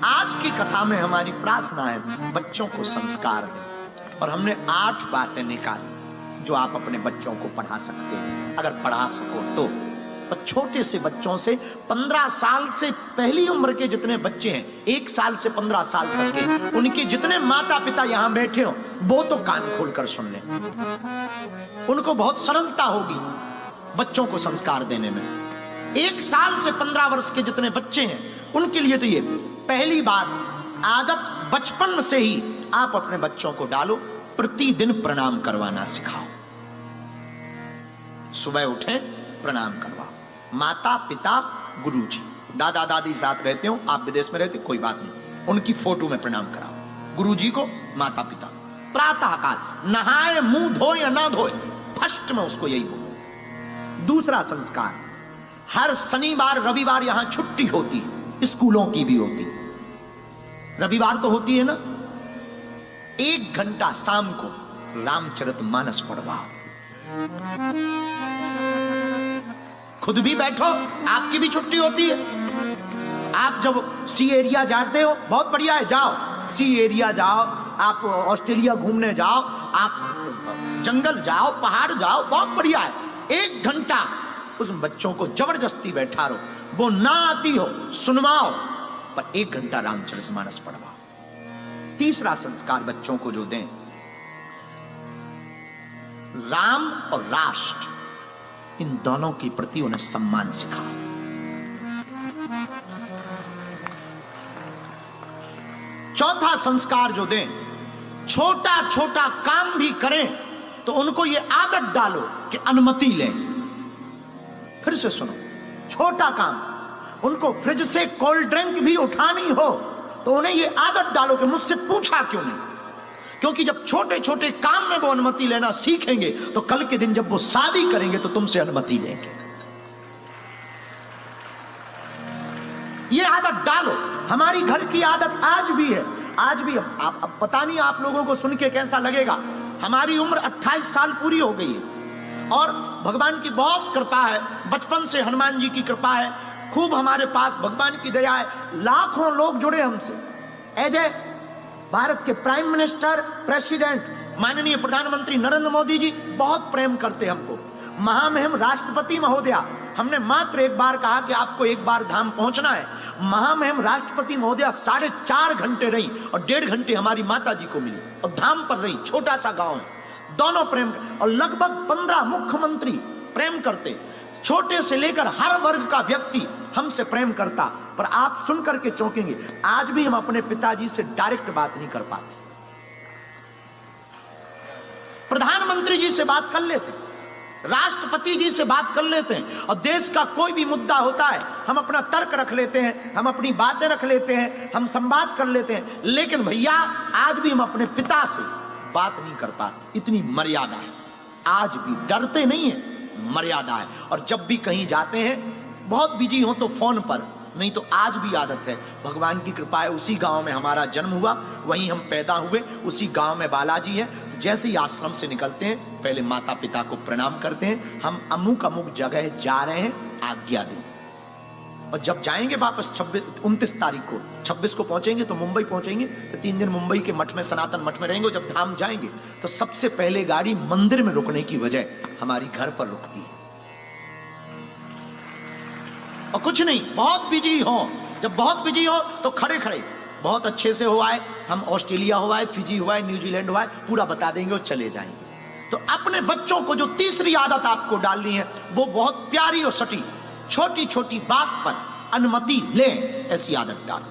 आज की कथा में हमारी प्रार्थना है बच्चों को संस्कार दें, और हमने 8 बातें निकाली जो आप अपने बच्चों को पढ़ा सकते हैं, अगर पढ़ा सको तो। छोटे से बच्चों से 15 साल से पहली उम्र के जितने बच्चे हैं, 1 साल से 15 साल तक के, उनके जितने माता पिता यहां बैठे हो वो तो कान खोलकर सुन लें। उनको बहुत सरलता होगी बच्चों को संस्कार देने में। 1 साल से 15 वर्ष के जितने बच्चे हैं उनके लिए तो ये पहली बात, आदत बचपन से ही आप अपने बच्चों को डालो, प्रतिदिन प्रणाम करवाना सिखाओ। सुबह उठे प्रणाम करवाओ। माता पिता गुरुजी, दादा दादी साथ रहते हो, आप विदेश में रहते कोई बात नहीं, उनकी फोटो में प्रणाम कराओ। गुरुजी को, माता पिता। प्रातः काल नहाए मुंह धोए या ना धोए, फर्स्ट में उसको यही बोलो। दूसरा संस्कार, हर शनिवार रविवार यहां छुट्टी होती है, स्कूलों की भी होती है, रविवार तो होती है ना। 1 घंटा शाम को रामचरितमानस पढ़वाओ। खुद भी बैठो, आपकी भी छुट्टी होती है। आप जब सी एरिया जाते हो, बहुत बढ़िया है, जाओ सी एरिया जाओ, आप ऑस्ट्रेलिया घूमने जाओ, आप जंगल जाओ, पहाड़ जाओ, बहुत बढ़िया है। 1 घंटा उस बच्चों को जबरदस्ती बैठा रहो, वो ना आती हो सुनवाओ, पर 1 घंटा रामचरितमानस पढ़वाओ। तीसरा संस्कार बच्चों को जो दें, राम और राष्ट्र, इन दोनों के प्रति उन्हें सम्मान सिखाओ। चौथा संस्कार जो दें, छोटा छोटा काम भी करें तो उनको ये आदत डालो कि अनुमति लें। फिर से सुनो, छोटा काम, उनको फ्रिज से कोल्ड ड्रिंक भी उठानी हो तो उन्हें ये आदत डालो कि मुझसे पूछा क्यों नहीं। क्योंकि जब छोटे छोटे काम में वो अनुमति लेना सीखेंगे तो कल के दिन जब वो शादी करेंगे तो तुमसे अनुमति लेंगे। ये आदत डालो। हमारी घर की आदत आज भी है, आज भी। अब पता नहीं आप लोगों को सुन के कैसा लगेगा, हमारी उम्र 28 साल पूरी हो गई है और भगवान की बहुत कृपा है, बचपन से हनुमान जी की कृपा है, खूब हमारे पास भगवान की दया है, लाखों लोग जुड़े हमसे। अजय, भारत के प्राइम मिनिस्टर, प्रेसिडेंट, माननीय प्रधानमंत्री नरेंद्र मोदी जी बहुत प्रेम करते हमको। महामहिम राष्ट्रपति महोदया, हमने मात्र एक बार कहा कि आपको एक बार धाम पहुंचना है, महामहिम राष्ट्रपति महोदया 4.5 घंटे रही और 1.5 घंटे हमारी माता जी को मिली और धाम पर रही। छोटा सा गांव है, दोनों प्रेम, और लगभग 15 मुख्यमंत्री प्रेम करते। छोटे से लेकर हर वर्ग का व्यक्ति हमसे प्रेम करता। पर आप सुनकर के चौंकेंगे, आज भी हम अपने पिताजी से डायरेक्ट बात नहीं कर पाते। प्रधानमंत्री जी से बात कर लेते, राष्ट्रपति जी से बात कर लेते हैं, और देश का कोई भी मुद्दा होता है हम अपना तर्क रख लेते हैं, हम अपनी बातें रख लेते हैं, हम संवाद कर लेते हैं। लेकिन भैया आज भी हम अपने पिता से बात नहीं कर पाते, इतनी मर्यादा है। आज भी डरते नहीं है, मर्यादा है। और जब भी कहीं जाते हैं, बहुत बिजी हो तो फोन पर, नहीं तो आज भी आदत है। भगवान की कृपा है, उसी गांव में हमारा जन्म हुआ, वहीं हम पैदा हुए, उसी गांव में बालाजी है। जैसे ही आश्रम से निकलते हैं पहले माता पिता को प्रणाम करते हैं, हम अमुक अमुक जगह जा रहे हैं, आज्ञा दें। और जब जाएंगे वापस 29 तारीख को, 26 को पहुंचेंगे तो मुंबई पहुंचेंगे, तो 3 दिन मुंबई के मठ में, सनातन मठ में रहेंगे। जब धाम जाएंगे तो सबसे पहले गाड़ी मंदिर में रुकने की वजह हमारी घर पर रुकती है। और कुछ नहीं, बहुत बिजी हो, जब बहुत बिजी हो तो खड़े खड़े बहुत अच्छे से हुआ है, हम ऑस्ट्रेलिया हुआ है, फिजी हुआ है, न्यूजीलैंड हुआ है, पूरा बता देंगे और चले जाएंगे। तो अपने बच्चों को जो तीसरी आदत आपको डालनी है वो बहुत प्यारी और सटी, छोटी छोटी बात पर अनुमति ले, ऐसी आदत डालो।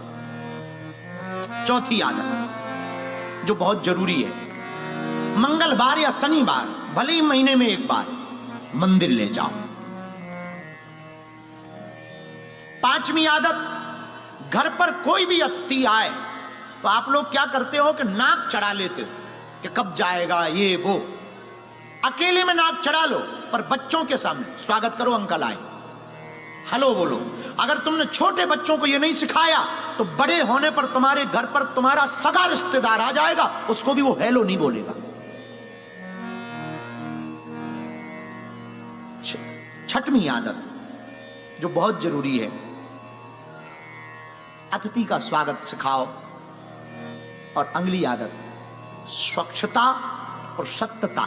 चौथी आदत जो बहुत जरूरी है, मंगलवार या शनिवार, भले ही महीने में एक बार, मंदिर ले जाओ। 5वीं आदत, घर पर कोई भी अतिथि आए तो आप लोग क्या करते हो कि नाक चढ़ा लेते हो कि कब जाएगा ये वो। अकेले में नाक चढ़ा लो, पर बच्चों के सामने स्वागत करो, अंकल आए, हेलो बोलो। अगर तुमने छोटे बच्चों को ये नहीं सिखाया तो बड़े होने पर तुम्हारे घर पर तुम्हारा सगा रिश्तेदार आ जाएगा, उसको भी वो हेलो नहीं बोलेगा। 6वीं आदत जो बहुत जरूरी है, अतिथि का स्वागत सिखाओ और अगली आदत स्वच्छता और सत्यता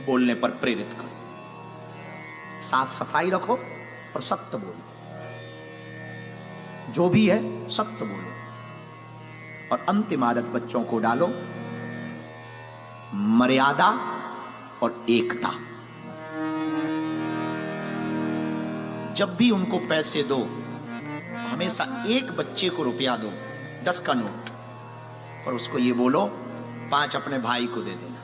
बोलने पर प्रेरित करो। साफ सफाई रखो और सत्य बोलो, जो भी है सत्य बोलो। और अंतिम आदत बच्चों को डालो मर्यादा और एकता। जब भी उनको पैसे दो, हमेशा एक बच्चे को रुपया दो, 10 का नोट, और उसको ये बोलो 5 अपने भाई को दे देना।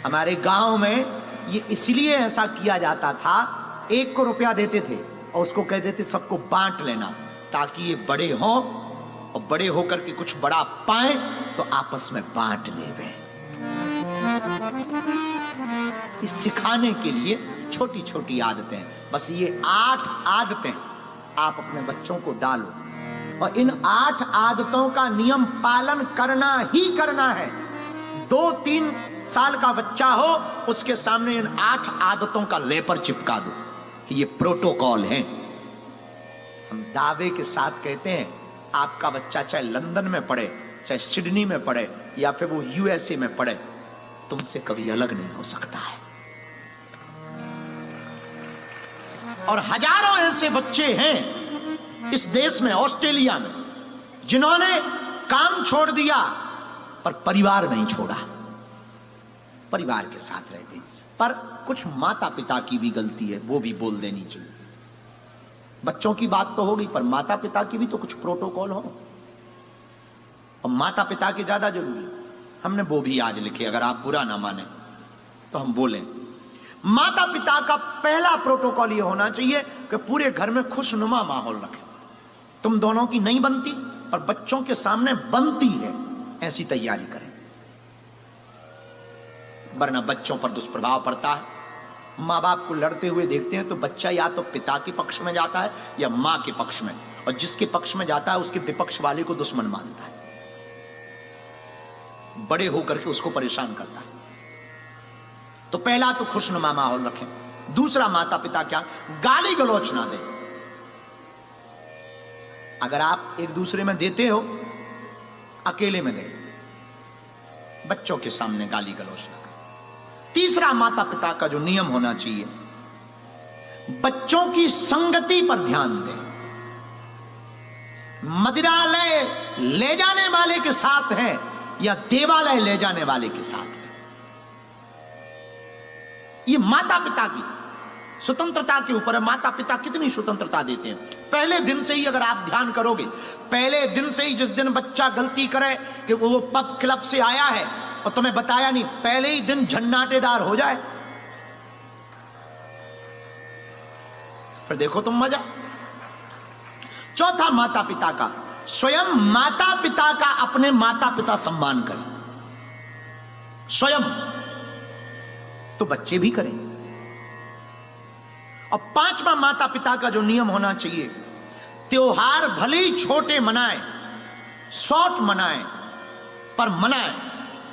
हमारे गांव में ये इसलिए ऐसा किया जाता था, एक को रुपया देते थे और उसको कहते थे सबको बांट लेना, ताकि ये बड़े हों और बड़े होकर के कुछ बड़ा पाए तो आपस में बांट लेवे। इस सिखाने के लिए छोटी छोटी आदतें, बस ये 8 आदतें आप अपने बच्चों को डालो और इन 8 आदतों का नियम पालन करना ही करना है। 2-3 साल का बच्चा हो, उसके सामने इन 8 आदतों का लेपर चिपका दो कि ये प्रोटोकॉल है। हम दावे के साथ कहते हैं आपका बच्चा चाहे लंदन में पढ़े, चाहे सिडनी में पढ़े या फिर वो यूएसए में पढ़े, तुमसे कभी अलग नहीं हो सकता है। और हजारों ऐसे बच्चे हैं इस देश में, ऑस्ट्रेलिया में, जिन्होंने काम छोड़ दिया पर परिवार नहीं छोड़ा, परिवार के साथ रहते। पर कुछ माता पिता की भी गलती है, वो भी बोल देनी चाहिए। बच्चों की बात तो होगी, पर माता पिता की भी तो कुछ प्रोटोकॉल हो, और माता पिता के ज्यादा जरूरी। हमने वो भी आज लिखे, अगर आप बुरा ना माने तो हम बोलें। माता पिता का पहला प्रोटोकॉल ये होना चाहिए कि पूरे घर में खुशनुमा माहौल रखें। तुम दोनों की नहीं बनती और बच्चों के सामने बनती है, ऐसी तैयारी करें, वरना बच्चों पर दुष्प्रभाव पड़ता है। माँ बाप को लड़ते हुए देखते हैं तो बच्चा या तो पिता के पक्ष में जाता है या माँ के पक्ष में, और जिसके पक्ष में जाता है उसके विपक्ष वाले को दुश्मन मानता है, बड़े होकर के उसको परेशान करता है। तो पहला तो खुशनुमा माहौल रखें। दूसरा, माता पिता क्या गाली गलौच ना दें। अगर आप एक दूसरे में देते हो, अकेले में दें, बच्चों के सामने गाली गलौच ना करें। तीसरा, माता पिता का जो नियम होना चाहिए, बच्चों की संगति पर ध्यान दें। मदिरालय ले जाने वाले के साथ हैं या देवालय ले जाने वाले के साथ है, ये माता पिता की स्वतंत्रता के ऊपर है। माता पिता कितनी स्वतंत्रता देते हैं। पहले दिन से ही अगर आप ध्यान करोगे, पहले दिन से ही, जिस दिन बच्चा गलती करे कि वो पब क्लब से आया है और तुम्हें बताया नहीं, पहले ही दिन झन्नाटेदार हो जाए, फिर देखो तुम मजा। चौथा, माता पिता का, स्वयं माता पिता का अपने माता पिता सम्मान करें, स्वयं, तो बच्चे भी करें। और पांचवा, माता पिता का जो नियम होना चाहिए, त्योहार भले ही छोटे मनाएं, शॉर्ट मनाएं, पर मनाएं।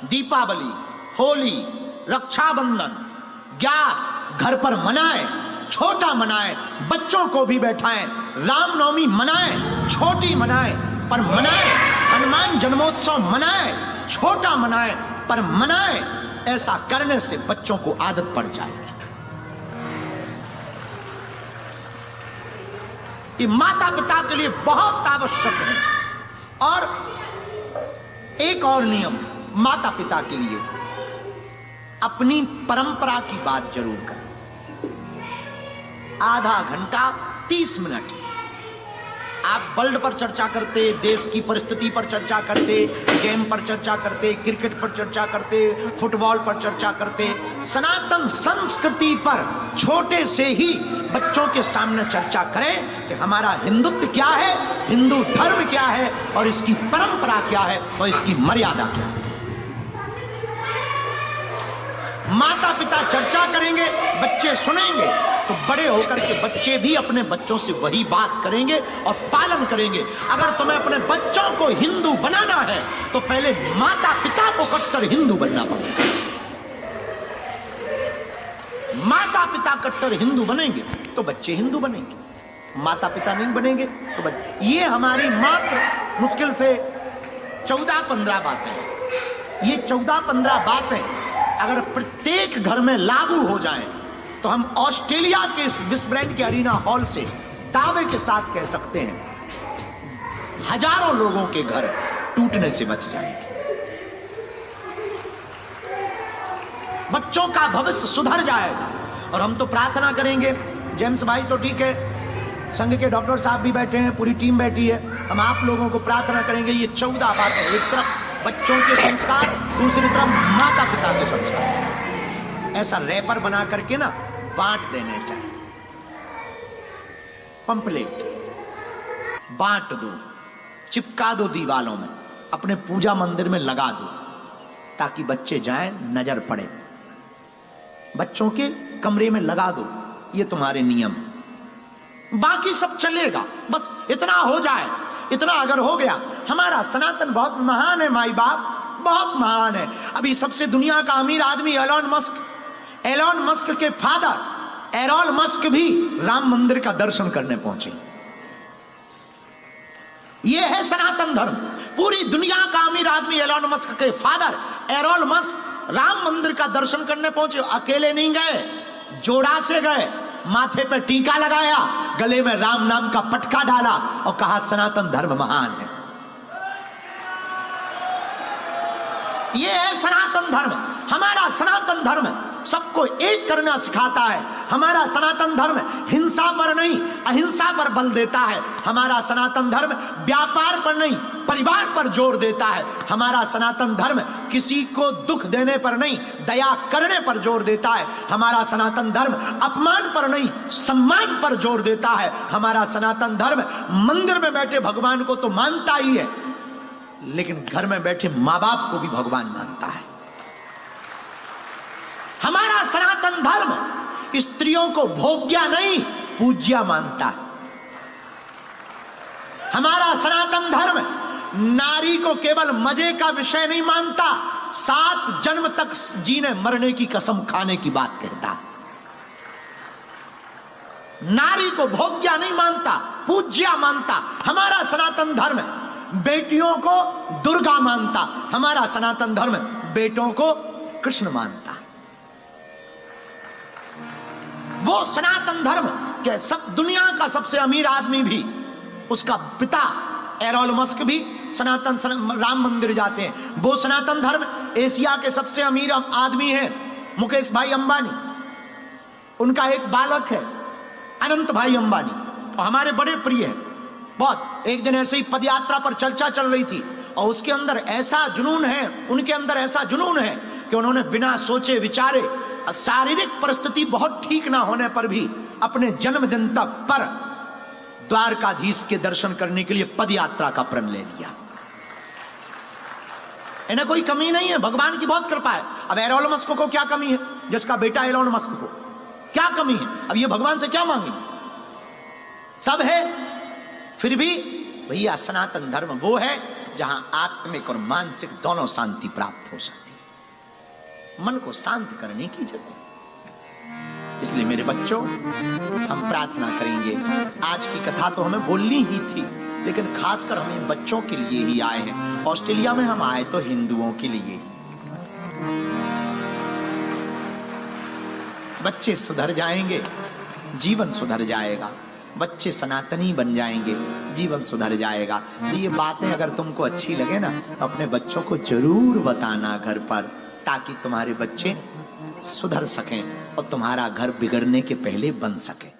दीपावली, होली, रक्षाबंधन, ग्यास घर पर मनाएं, छोटा मनाएं, बच्चों को भी बैठाएं। रामनवमी मनाएं, छोटी मनाएं पर मनाएं। हनुमान जन्मोत्सव मनाएं, छोटा मनाएं पर मनाएं। ऐसा करने से बच्चों को आदत पड़ जाएगी। ये माता पिता के लिए बहुत आवश्यक है। और एक और नियम माता पिता के लिए, अपनी परंपरा की बात जरूर करें। आधा घंटा 30 मिनट आप वर्ल्ड पर चर्चा करते, देश की परिस्थिति पर चर्चा करते, गेम पर चर्चा करते, क्रिकेट पर चर्चा करते, फुटबॉल पर चर्चा करते, सनातन संस्कृति पर छोटे से ही बच्चों के सामने चर्चा करें कि हमारा हिंदुत्व क्या है, हिंदू धर्म क्या है, और इसकी परंपरा क्या है, और इसकी मर्यादा क्या है। माता पिता चर्चा करेंगे, बच्चे सुनेंगे, तो बड़े होकर के बच्चे भी अपने बच्चों से वही बात करेंगे और पालन करेंगे। अगर तुम्हें अपने बच्चों को हिंदू बनाना है तो पहले माता पिता को कट्टर हिंदू बनना पड़ेगा। माता माता पिता कट्टर हिंदू बनेंगे तो बच्चे हिंदू बनेंगे, माता पिता नहीं बनेंगे तो बच्चे। ये हमारी मात्र मुश्किल से 14-15 बातें, ये 14-15 बातें अगर प्रत्येक घर में लागू हो जाएं तो हम ऑस्ट्रेलिया के इस विस्ब्रेंड के अरीना हॉल से दावे के साथ कह सकते हैं हजारों लोगों के घर टूटने से बच जाएंगे। बच्चों का भविष्य सुधर जाएगा। और हम तो प्रार्थना करेंगे, जेम्स भाई तो ठीक है, संघ के डॉक्टर साहब भी बैठे हैं, पूरी टीम बैठी है, हम आप लोगों को प्रार्थना करेंगे ये 14 बातें, एक तरफ बच्चों के संस्कार, दूसरी तरफ माता पिता के संस्कार, ऐसा रैपर बना करके ना बांट देने चाहिए। पंपलेट बांट दो, चिपका दो दीवालों में, अपने पूजा मंदिर में लगा दो, ताकि बच्चे जाएं, नजर पड़े। बच्चों के कमरे में लगा दो, ये तुम्हारे नियम, बाकी सब चलेगा। बस इतना हो जाए, इतना अगर हो गया, हमारा सनातन बहुत महान है माई बाप, बहुत महान है। अभी सबसे दुनिया का अमीर आदमी एलोन मस्क के फादर एरोल मस्क भी राम मंदिर का दर्शन करने पहुंचे। यह है सनातन धर्म। पूरी दुनिया का अमीर आदमी एलोन मस्क के फादर एरोल मस्क राम मंदिर का दर्शन करने पहुंचे। अकेले नहीं गए, जोड़ा से गए, माथे पे टीका लगाया, गले में राम नाम का पटका डाला और कहा सनातन धर्म महान है। यह है सनातन धर्म। हमारा सनातन धर्म सबको एक करना सिखाता है। हमारा सनातन धर्म हिंसा पर नहीं, अहिंसा पर बल देता है। हमारा सनातन धर्म व्यापार पर नहीं, परिवार पर जोर देता है। हमारा सनातन धर्म किसी को दुख देने पर नहीं, दया करने पर जोर देता है। हमारा सनातन धर्म अपमान पर नहीं, सम्मान पर जोर देता है। हमारा सनातन धर्म मंदिर में बैठे भगवान को तो मानता ही है, लेकिन घर में बैठे मां बाप को भी भगवान मानता है। हमारा सनातन धर्म स्त्रियों को भोग्या नहीं, पूज्या मानता है। हमारा सनातन धर्म नारी को केवल मजे का विषय नहीं मानता, 7 जन्म तक जीने मरने की कसम खाने की बात कहता है। नारी को भोग्या नहीं मानता, पूज्या मानता। हमारा सनातन धर्म बेटियों को दुर्गा मानता, हमारा सनातन धर्म बेटों को कृष्ण मानता। वो सनातन धर्म के सब दुनिया का सबसे अमीर आदमी भी, उसका पिता एरोल मस्क भी सनातन राम मंदिर जाते हैं। वो सनातन धर्म एशिया के सबसे अमीर आदमी हैं मुकेश भाई अंबानी, उनका एक बालक है अनंत भाई अंबानी, और हमारे बड़े प्रिय हैं बहुत। एक दिन ऐसे ही पदयात्रा पर चर्चा चल रही थी और उसके अंदर ऐसा जुनून है, उनके अंदर ऐसा जुनून है कि उन्होंने बिना सोचे विचारे, शारीरिक परिस्थिति बहुत ठीक ना होने पर भी अपने जन्मदिन तक पर द्वारकाधीश के दर्शन करने के लिए पदयात्रा का प्रण ले लिया। इन्हें कोई कमी नहीं है, भगवान की बहुत कृपा है। अब एलोन मस्क को क्या कमी है, जिसका बेटा एलोन मस्क को क्या कमी है? अब ये भगवान से क्या मांगे? सब है। फिर भी भैया सनातन धर्म वो है जहां आत्मिक और मानसिक दोनों शांति प्राप्त हो सकती है, मन को शांत करने की जगह। इसलिए मेरे बच्चों, हम प्रार्थना करेंगे। आज की कथा तो हमें बोलनी ही थी, लेकिन खासकर हम इन बच्चों के लिए ही आए हैं। ऑस्ट्रेलिया में हम आए तो हिंदुओं के लिए ही। बच्चे सुधर जाएंगे, जीवन सुधर जाएगा। बच्चे सनातनी बन जाएंगे, जीवन सुधर जाएगा। ये बातें अगर तुमको अच्छी लगे ना, तो अपने बच्चों को जरूर बताना घर पर, ताकि तुम्हारे बच्चे सुधर सकें और तुम्हारा घर बिगड़ने के पहले बन सके।